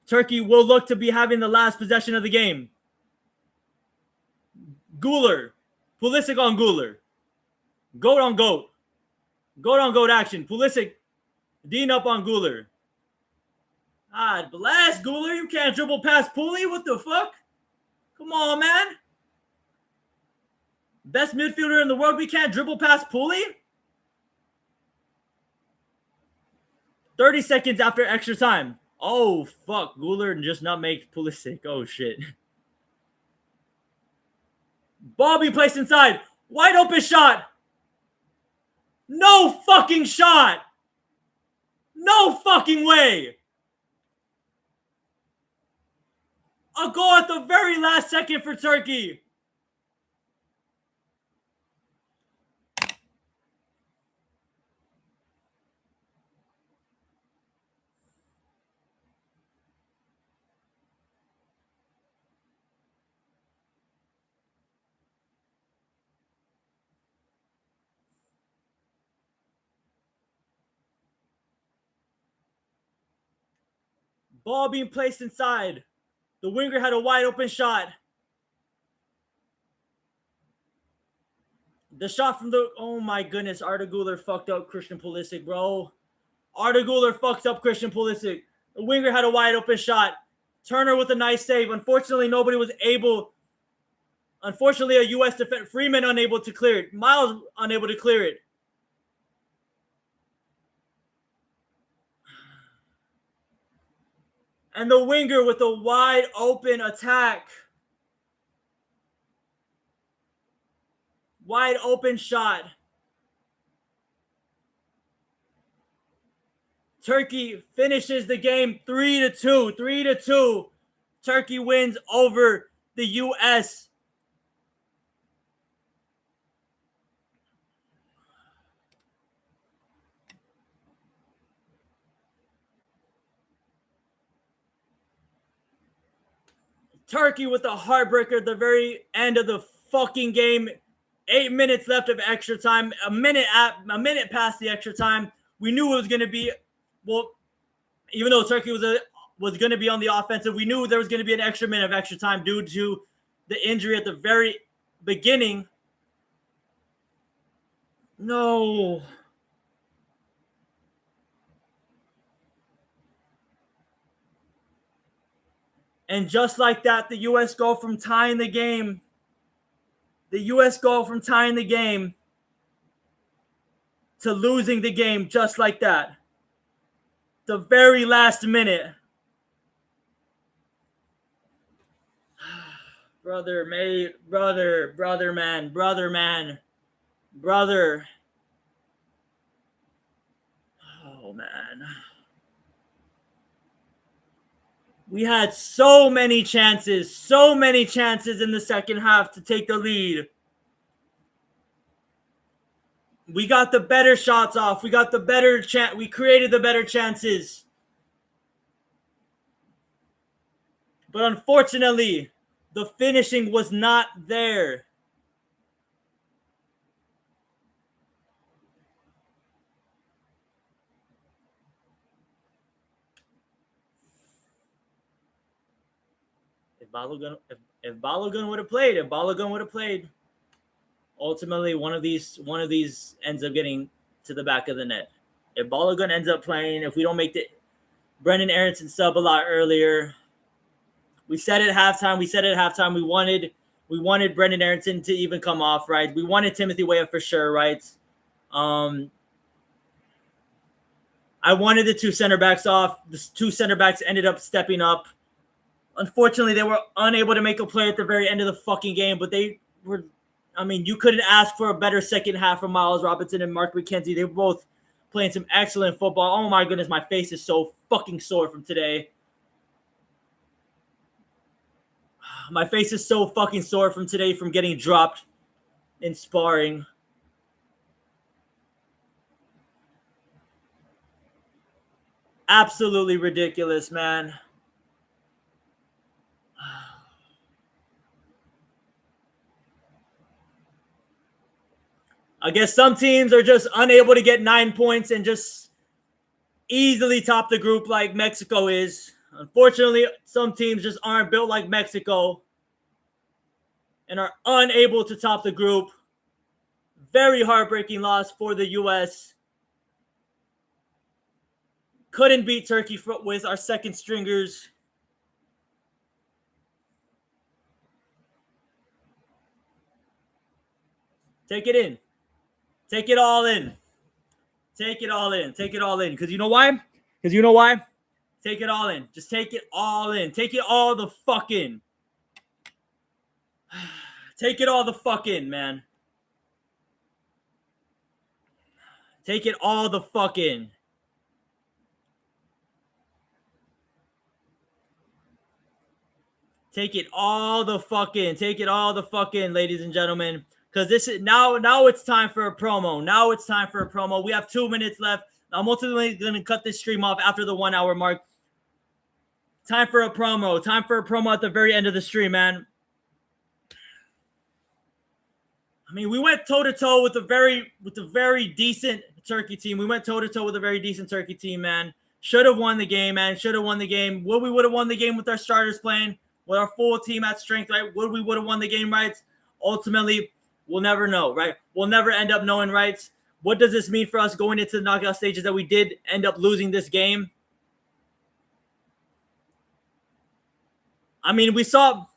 Turkey will look to be having the last possession of the game. Guler. Pulisic on Guler. Goat on goat. Goat on goat action. Pulisic. Dean up on Guler. God bless Guler. You can't dribble past Puli. What the fuck? Come on, man. Best midfielder in the world. We can't dribble past Puli? 30 seconds after extra time. Oh, fuck. Guler just not make Pulisic. Oh, shit. Ball being placed inside. Wide open shot. No fucking shot. No fucking way. A goal at the very last second for Turkey. Ball being placed inside. The winger had a wide open shot. The shot from the... Oh my goodness. Arda Güler fucked up Christian Pulisic, bro. Arda Güler fucked up Christian Pulisic. The winger had a wide open shot. Turner with a nice save. Unfortunately, nobody was able... Unfortunately, a U.S. defense... Freeman unable to clear it. Miles unable to clear it. And the winger with a wide open attack. Wide open shot. Turkey finishes the game 3-2. 3-2. Turkey wins over the U.S. Turkey with a heartbreaker at the very end of the fucking game. 8 minutes left of extra time. A minute past the extra time. We knew it was going to be, well, even though Turkey was going to be on the offensive, we knew there was going to be an extra minute of extra time due to the injury at the very beginning. No. And just like that, the U.S. go from tying the game the U.S. go from tying the game to losing the game just like that. The very last minute. Brother, mate, brother, man. Oh, man. We had so many chances in the second half to take the lead. We got the better shots off. We got the better chance. We created the better chances. But unfortunately, the finishing was not there. If Balogun would have played, ultimately one of these ends up getting to the back of the net. If Balogun ends up playing, if we don't make the Brendan Aronson sub a lot earlier, we said at halftime. We wanted Brendan Aronson to even come off, right? We wanted Timothy Weah for sure, right? I wanted the two center backs off. The two center backs ended up stepping up. Unfortunately, they were unable to make a play at the very end of the fucking game, but they were, I mean, you couldn't ask for a better second half from Miles Robinson and Mark McKenzie. They were both playing some excellent football. Oh my goodness, my face is so fucking sore from today. My face is so fucking sore from today from getting dropped in sparring. Absolutely ridiculous, man. I guess some teams are just unable to get 9 points and just easily top the group like Mexico is. Unfortunately, some teams just aren't built like Mexico and are unable to top the group. Very heartbreaking loss for the U.S. Couldn't beat Turkey with our second stringers. Take it in. Take it all in. Take it all in. Take it all in. Because you know why? Take it all in. Just take it all in. Take it all the fucking. Take it all the fucking, man. Take it all the fucking. Take it all the fucking. Take it all the fucking, ladies and gentlemen. Because this is now it's time for a promo. We have 2 minutes left. I'm ultimately going to cut this stream off after the 1 hour mark. Time for a promo at the very end of the stream, man. I mean, we went toe-to-toe with a very decent Turkey team. Man. Should have won the game, man. We would have won the game with our starters playing, with our full team at strength, right? Would have won the game, right? Ultimately, we'll never know, right? We'll never end up knowing, right? What does this mean for us going into the knockout stages that we did end up losing this game? I mean, we saw a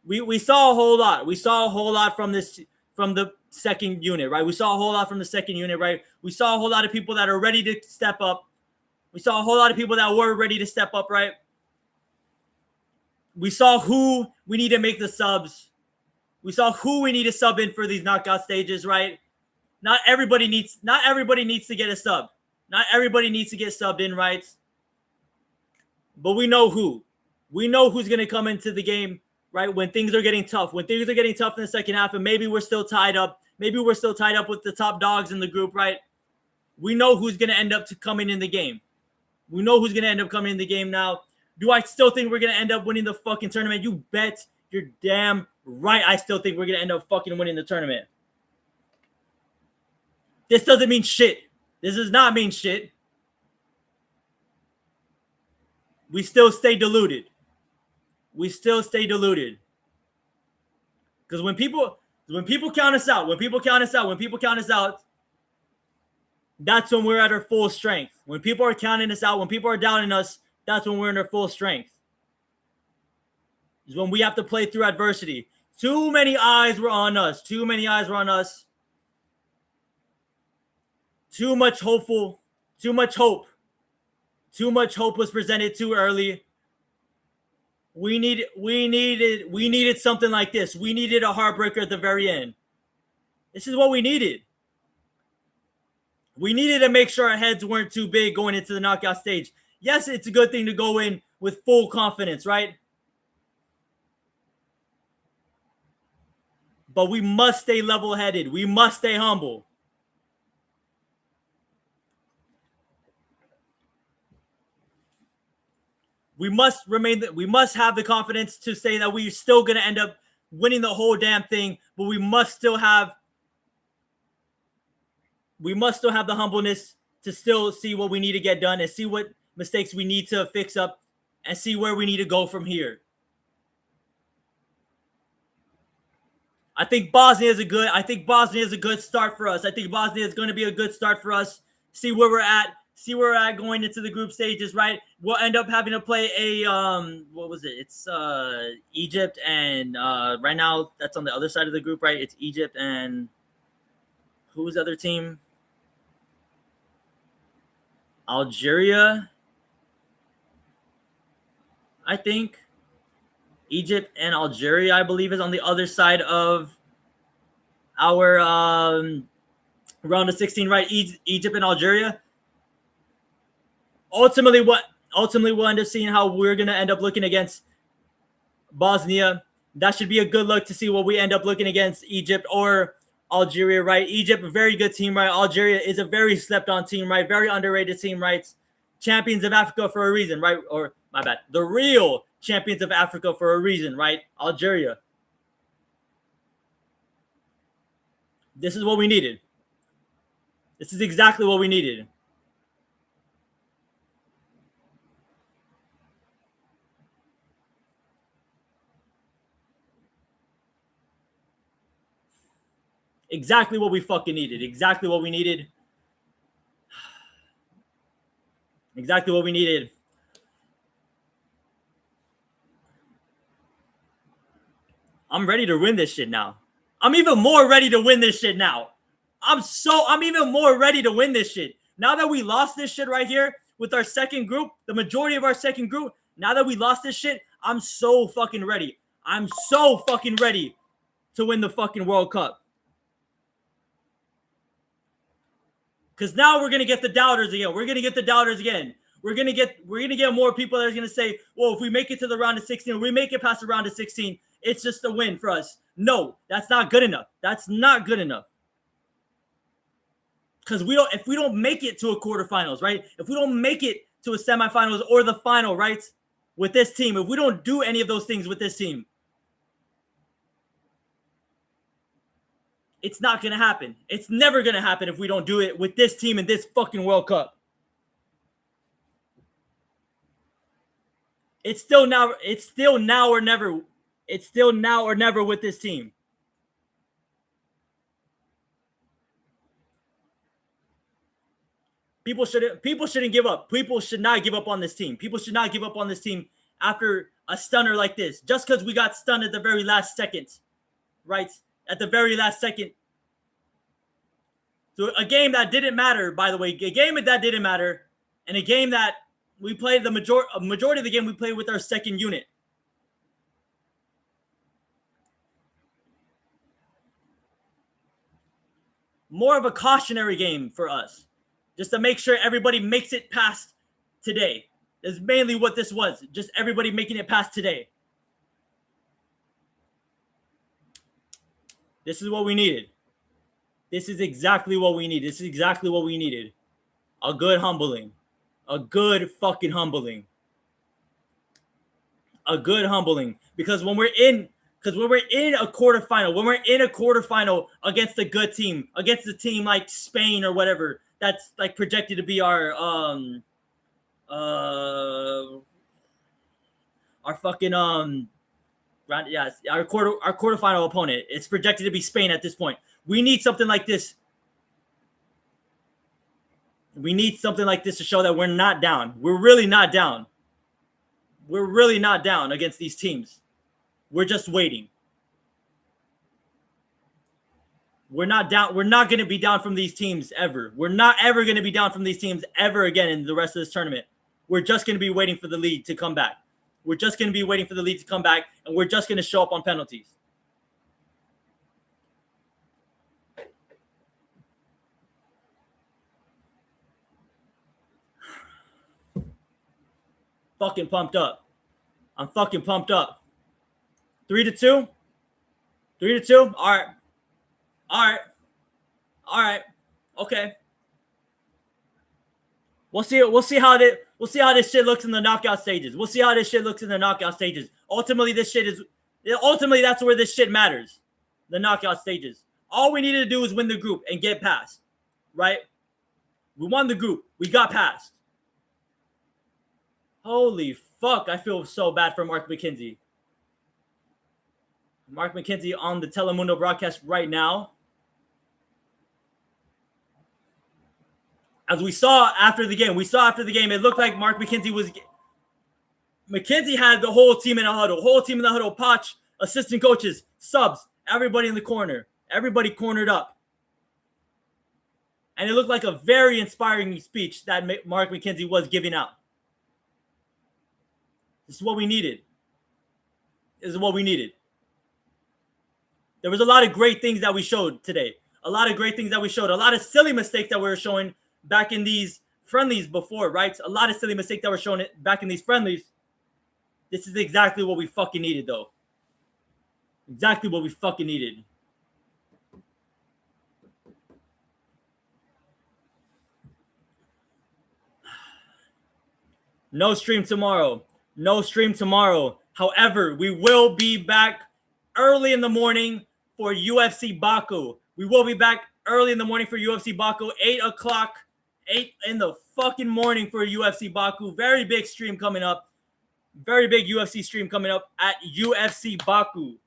whole lot. We saw a whole lot from the second unit, right? We saw a whole lot from the second unit, right? We saw a whole lot of people that are ready to step up. We saw a whole lot of people that were ready to step up, right? We saw who we need to make the subs. We saw who we need to sub in for these knockout stages, right? Not everybody needs to get a sub. Not everybody needs to get subbed in, right? But we know who. We know who's going to come into the game, right? When things are getting tough. When things are getting tough in the second half and maybe we're still tied up. Maybe we're still tied up with the top dogs in the group, right? We know who's going to end up coming in the game. We know who's going to end up coming in the game now. Do I still think we're going to end up winning the fucking tournament? You bet you're damn right. I still think we're going to end up fucking winning the tournament. This doesn't mean shit. This does not mean shit. We still stay deluded. Because when people count us out, that's when we're at our full strength. When people are counting us out, when people are doubting us, that's when we're in our full strength. It's when we have to play through adversity. Too many eyes were on us. Too many eyes were on us. Too much hopeful. Too much hope. Too much hope was presented too early. We needed something like this. We needed a heartbreaker at the very end. This is what we needed. We needed to make sure our heads weren't too big going into the knockout stage. Yes, it's a good thing to go in with full confidence, right? But we must stay level-headed. We must stay humble. We must have the confidence to say that we're still going to end up winning the whole damn thing, but we must still have the humbleness to still see what we need to get done and see what mistakes we need to fix up and see where we need to go from here. I think Bosnia is a good start for us. I think Bosnia is going to be a good start for us. See where we're at going into the group stages, right? We'll end up having to play a what was it? It's Egypt and right now that's on the other side of the group, right? It's Egypt and who's the other team? Algeria, I think. Egypt and Algeria, I believe, is on the other side of our round of 16, right? Egypt and Algeria. Ultimately, we'll end up seeing how we're gonna end up looking against Bosnia. That should be a good look to see what we end up looking against Egypt or Algeria, right? Egypt, a very good team, right? Algeria is a very slept-on team, right? Very underrated team, right? Champions of Africa for a reason, right? Or my bad, the real champions of Africa for a reason, right? Algeria. This is what we needed. This is exactly what we needed. Exactly what we fucking needed. Exactly what we needed. Exactly what we needed. I'm ready to win this shit now. I'm even more ready to win this shit now. I'm even more ready to win this shit. Now that we lost this shit right here with our second group, the majority of our second group, now that we lost this shit, I'm so fucking ready. I'm so fucking ready to win the fucking World Cup. Because now we're going to get the doubters again. We're going to get the doubters again. We're gonna get more people that are gonna say, well, if we make it to the round of 16, we make it past the round of 16, it's just a win for us. No, that's not good enough. That's not good enough. Because if we don't make it to a quarterfinals, right? If we don't make it to a semifinals or the final, right? With this team, if we don't do any of those things with this team, it's not gonna happen. It's never gonna happen if we don't do it with this team in this fucking World Cup. It's still now or never. It's still now or never with this team. People shouldn't give up. People should not give up on this team. People should not give up on this team after a stunner like this. Just because we got stunned at the very last second. Right? At the very last second. So a game that didn't matter, by the way. A game that didn't matter. And a game that we played a majority of the game we played with our second unit. More of a cautionary game for us. Just to make sure everybody makes it past today. Is mainly what this was. Just everybody making it past today. This is what we needed. This is exactly what we need. This is exactly what we needed. A good humbling. A good fucking humbling. A good humbling. Because when we're in a quarterfinal, against a good team, against a team like Spain or whatever, that's like projected to be our quarterfinal opponent. It's projected to be Spain at this point. We need something like this. We need something like this to show that we're not down. We're really not down. We're really not down against these teams. We're just waiting. We're not down. We're not going to be down from these teams ever. We're not ever going to be down from these teams ever again in the rest of this tournament. We're just going to be waiting for the lead to come back. We're just going to be waiting for the lead to come back, and we're just going to show up on penalties. Fucking pumped up. I'm fucking pumped up. 3-2. 3-2. All right. All right. All right. Okay. We'll see how this shit looks in the knockout stages. We'll see how this shit looks in the knockout stages. Ultimately, that's where this shit matters. The knockout stages. All we needed to do was win the group and get past. Right? We won the group. We got past. Holy fuck, I feel so bad for Mark McKenzie. Mark McKenzie on the Telemundo broadcast right now. As we saw after the game, it looked like Mark McKenzie had the whole team in a huddle. Poch, assistant coaches, subs, everybody in the corner. Everybody cornered up. And it looked like a very inspiring speech that Mark McKenzie was giving out. This is what we needed. There was a lot of great things that we showed today. A lot of silly mistakes that we were showing back in these friendlies before, right? A lot of silly mistakes that were shown back in these friendlies. This is exactly what we fucking needed, though. Exactly what we fucking needed. No stream tomorrow. However, we will be back early in the morning for UFC Baku. 8 o'clock, 8 in the fucking morning for UFC Baku. Very big stream coming up. Very big UFC stream coming up at UFC Baku.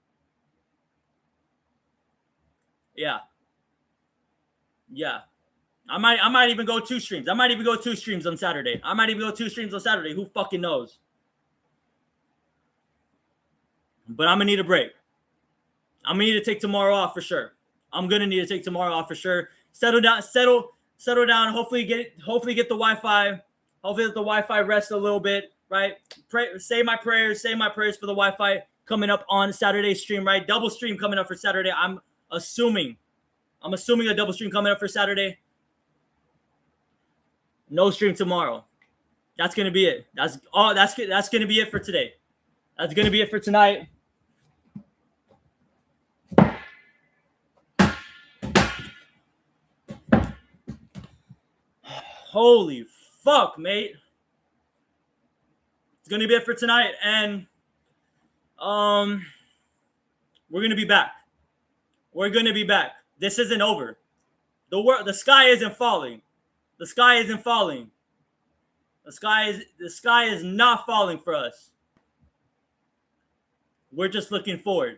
Yeah. I might even go 2 streams. I might even go 2 streams on Saturday. Who fucking knows? But I'm gonna need a break. I'm gonna need to take tomorrow off for sure. Settle down. Hopefully get the Wi-Fi. Hopefully let the Wi-Fi rest a little bit. Right. Say my prayers for the Wi-Fi coming up on Saturday's stream. Right. Double stream coming up for Saturday. I'm assuming a double stream coming up for Saturday. No stream tomorrow. That's gonna be it. That's gonna be it for today. That's gonna be it for tonight. Holy fuck, mate. It's gonna be it for tonight, and we're gonna be back. This isn't over. The sky isn't falling. The sky is not falling for us. We're just looking forward.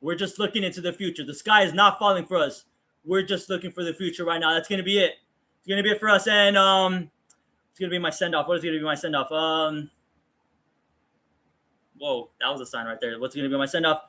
We're just looking into the future. The sky is not falling for us. We're just looking for the future right now. That's gonna be it. It's gonna be it for us, and it's gonna be my send-off. What is gonna be my send-off? Whoa, that was a sign right there. What's gonna be my send-off?